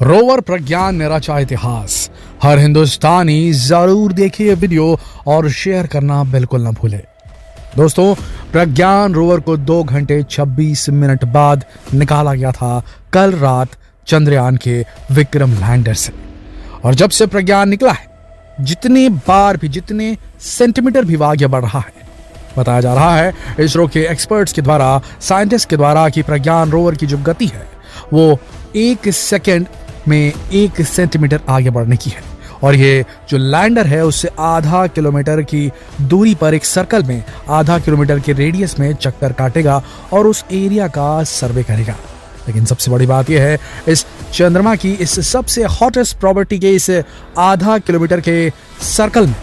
Rover प्रज्ञान ने रचा इतिहास। हर हिंदुस्तानी जरूर देखे ये वीडियो और शेयर करना बिल्कुल ना भूले। दोस्तों, प्रज्ञान रोवर को 2 घंटे 26 मिनट बाद निकाला गया था कल रात चंद्रयान के विक्रम लैंडर से। और जब से प्रज्ञान निकला है, जितने बार भी, जितने सेंटीमीटर भी आगे बढ़ रहा है, बताया जा रहा है इसरो के एक्सपर्ट्स के द्वारा, साइंटिस्ट के द्वारा, कि प्रज्ञान रोवर की जो गति है वो 1 सेकेंड में 1 सेंटीमीटर आगे बढ़ने की है। और ये जो लैंडर है उससे आधा किलोमीटर की दूरी पर एक सर्कल में आधा किलोमीटर के रेडियस में चक्कर काटेगा और उस एरिया का सर्वे करेगा। लेकिन सबसे बड़ी बात यह है, इस चंद्रमा की इस सबसे हॉटेस्ट प्रॉपर्टी के इस आधा किलोमीटर के सर्कल में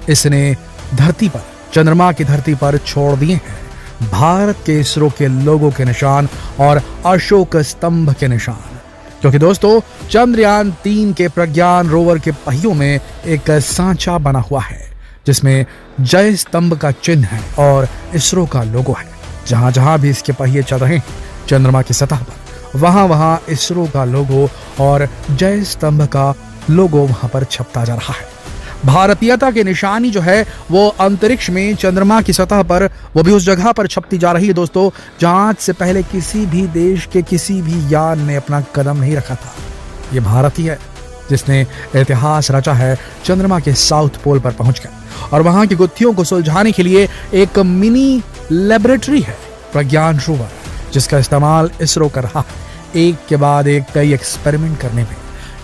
इसने धरती पर, चंद्रमा की धरती पर छोड़ दिए हैं भारत के इसरो के लोगों के निशान और अशोक स्तंभ के निशान। क्योंकि दोस्तों, चंद्रयान 3 के प्रज्ञान रोवर के पहियों में एक सांचा बना हुआ है जिसमें जय स्तंभ का चिन्ह है और इसरो का लोगो है। जहां जहां भी इसके पहिए चल रहे हैं चंद्रमा की सतह पर, वहां वहां इसरो का लोगो और जय स्तंभ का लोगो वहां पर छपता जा रहा है। भारतीयता की निशानी जो है वो अंतरिक्ष में चंद्रमा की सतह पर, वो भी उस जगह पर छपती जा रही है दोस्तों जहां आज से पहले किसी भी देश के किसी भी यान ने अपना कदम नहीं रखा था। ये भारत ही है जिसने इतिहास रचा है चंद्रमा के साउथ पोल पर पहुंचकर। और वहां की गुत्थियों को सुलझाने के लिए एक मिनी लेबोरेटरी है प्रज्ञान रोवर, जिसका इस्तेमाल इसरो कर रहा है एक के बाद एक कई एक्सपेरिमेंट करने में।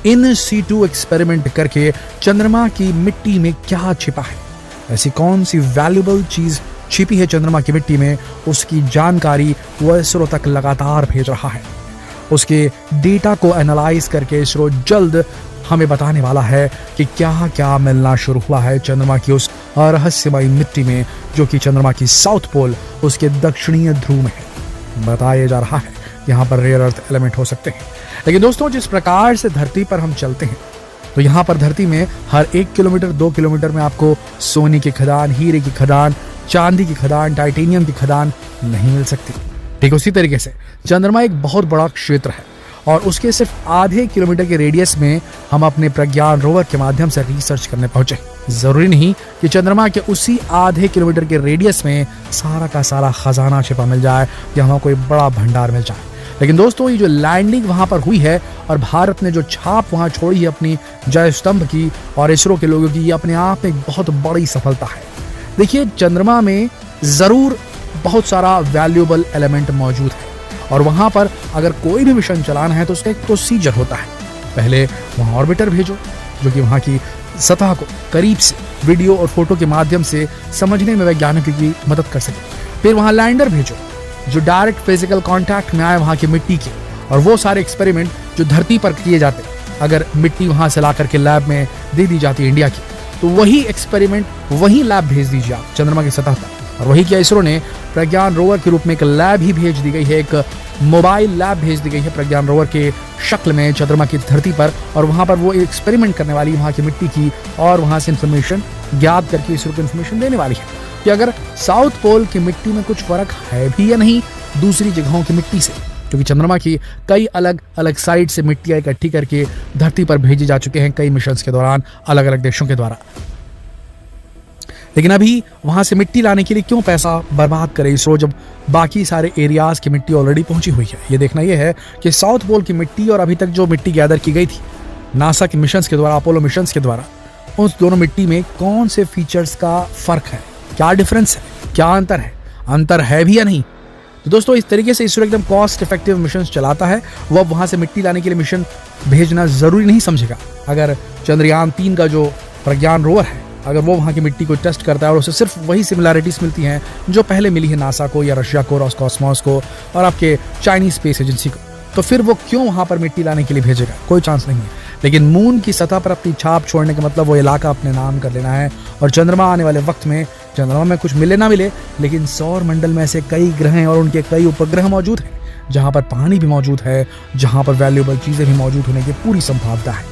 इन सीटू एक्सपेरिमेंट करके चंद्रमा की मिट्टी में क्या छिपा है, ऐसी कौन सी वैल्यूएबल चीज छिपी है चंद्रमा की मिट्टी में, उसकी जानकारी वो इसरो तक लगातार भेज रहा है। उसके डेटा को एनालाइज करके इसरो जल्द हमें बताने वाला है कि क्या क्या मिलना शुरू हुआ है चंद्रमा की उस रहस्यमयी मिट्टी में, जो कि चंद्रमा की साउथ पोल, उसके दक्षिणीय ध्रुव में है। बताया जा रहा है यहाँ पर रेयर अर्थ एलिमेंट हो सकते हैं। लेकिन दोस्तों, जिस प्रकार से धरती पर हम चलते हैं, तो यहाँ पर धरती में हर 1 किलोमीटर 2 किलोमीटर में आपको सोने की खदान, हीरे की खदान, चांदी की खदान, टाइटेनियम की खदान नहीं मिल सकती। ठीक उसी तरीके से चंद्रमा एक बहुत बड़ा क्षेत्र है और उसके सिर्फ आधे किलोमीटर के रेडियस में हम अपने प्रज्ञान रोवर के माध्यम से रिसर्च करने पहुंचे। जरूरी नहीं कि चंद्रमा के उसी आधे किलोमीटर के रेडियस में सारा का सारा खजाना छिपा मिल जाए या वहां कोई बड़ा भंडार मिल जाए। लेकिन दोस्तों, ये जो लैंडिंग वहां पर हुई है और भारत ने जो छाप वहां छोड़ी है अपनी जय स्तंभ की और इसरो के लोगों की, ये अपने आप में एक बहुत बड़ी सफलता है। देखिए, चंद्रमा में जरूर बहुत सारा वैल्यूएबल एलिमेंट मौजूद है और वहां पर अगर कोई भी मिशन चलाना है तो उसका एक प्रोसीजर होता है। पहले वहां ऑर्बिटर भेजो जो कि वहां की सतह को करीब से वीडियो और फोटो के माध्यम से समझने में वैज्ञानिकों की मदद कर सके। फिर वहां लैंडर भेजो जो डायरेक्ट फिजिकल कांटेक्ट में आए वहां की मिट्टी के, और वो सारे एक्सपेरिमेंट जो धरती पर किए जाते, अगर मिट्टी वहां से ला करके लैब में दे दी जाती है इंडिया की, तो वही एक्सपेरिमेंट वही लैब भेज दीजिए आप चंद्रमा की सतह पर। और वही किया इसरो ने, प्रज्ञान रोवर के रूप में एक लैब ही भेज दी गई है, एक मोबाइल लैब भेज दी गई है प्रज्ञान रोवर के शक्ल में चंद्रमा की धरती पर। और वहां पर वो एक्सपेरिमेंट करने वाली वहां की मिट्टी की और वहां से इंफॉर्मेशन ज्ञात करके इसरो को इंफॉर्मेशन देने वाली है कि अगर साउथ पोल की मिट्टी में कुछ फर्क है भी या नहीं दूसरी जगहों की मिट्टी से, क्योंकि चंद्रमा की कई अलग अलग साइड से मिट्टियां इकट्ठी करके धरती पर भेजे जा चुके हैं कई मिशन के दौरान अलग अलग देशों के द्वारा। लेकिन अभी वहां से मिट्टी लाने के लिए क्यों पैसा बर्बाद करे इसरो, जब बाकी सारे एरियाज की मिट्टी ऑलरेडी पहुंची हुई है। ये देखना यह है कि साउथ पोल की मिट्टी और अभी तक जो मिट्टी गैदर की गई थी नासा के मिशन के द्वारा, अपोलो मिशन के द्वारा, उस दोनों मिट्टी में कौन से फीचर्स का फर्क है, क्या डिफरेंस है, क्या अंतर है भी या नहीं। तो दोस्तों, इस तरीके से इसरो एकदम कॉस्ट इफेक्टिव मिशन चलाता है। वो अब वहां से मिट्टी लाने के लिए मिशन भेजना जरूरी नहीं समझेगा। अगर चंद्रयान 3 का जो प्रज्ञान रोवर है, अगर वो वहां की मिट्टी को टेस्ट करता है और उसे सिर्फ वही सिमिलैरिटीज मिलती हैं जो पहले मिली है नासा को या रशिया को, रॉसकॉस्मोस को और आपके चाइनीज स्पेस एजेंसी को, तो फिर वो क्यों वहां पर मिट्टी लाने के लिए भेजेगा, कोई चांस नहीं है। लेकिन मून की सतह पर अपनी छाप छोड़ने का मतलब वो इलाका अपने नाम कर लेना है। और चंद्रमा आने वाले वक्त में, चंद्रमा में कुछ मिले ना मिले, लेकिन सौर मंडल में ऐसे कई ग्रह और उनके कई उपग्रह मौजूद हैं जहां पर पानी भी मौजूद है, जहां पर वैल्यूएबल चीजें भी मौजूद होने की पूरी संभावना है।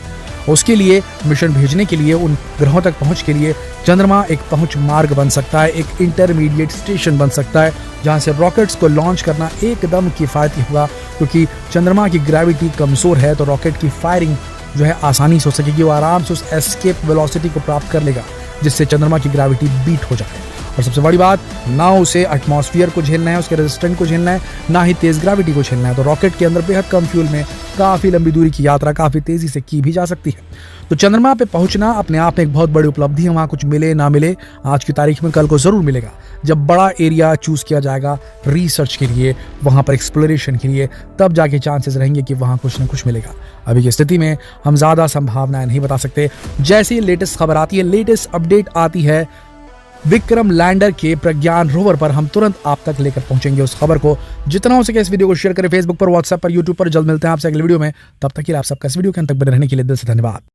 उसके लिए मिशन भेजने के लिए, उन ग्रहों तक पहुंच के लिए चंद्रमा एक पहुंच मार्ग बन सकता है, एक इंटरमीडिएट स्टेशन बन सकता है जहां से रॉकेट्स को लॉन्च करना एकदम किफायती होगा, क्योंकि चंद्रमा की ग्रेविटी कमजोर है तो रॉकेट की फायरिंग जो है आसानी से हो सकेगी, वो आराम से उस एस्केप वेलोसिटी को प्राप्त कर लेगा जिससे चंद्रमा की ग्रेविटी बीट हो जाए। और सबसे बड़ी बात, ना उसे एटमॉस्फेयर को झेलना है, उसके रेजिस्टेंट को झेलना है, ना ही तेज ग्रेविटी को झेलना है। तो रॉकेट के अंदर बेहद कम फ्यूल में काफी लंबी दूरी की यात्रा काफी तेजी से की भी जा सकती है। तो चंद्रमा पे पहुंचना अपने आप में एक बहुत बड़ी उपलब्धि है। वहां कुछ मिले ना मिले, आज की तारीख में कल को जरूर मिलेगा जब बड़ा एरिया चूज किया जाएगा रिसर्च के लिए, वहां पर एक्सप्लोरेशन के लिए, तब जाके चांसेस रहेंगे कि वहां कुछ ना कुछ मिलेगा। अभी की स्थिति में हम ज्यादा संभावनाएं नहीं बता सकते। जैसे ही लेटेस्ट खबर आती है, लेटेस्ट अपडेट आती है विक्रम लैंडर के प्रज्ञान रोवर पर, हम तुरंत आप तक लेकर पहुंचेंगे उस खबर को। जितना हो सके इस वीडियो को शेयर करें फेसबुक पर, व्हाट्सएप पर, यूट्यूब पर। जल्द मिलते हैं आपसे अगले वीडियो में, तब तक के लिए आप सबका इस वीडियो के अंत तक बने रहने के लिए दिल से धन्यवाद।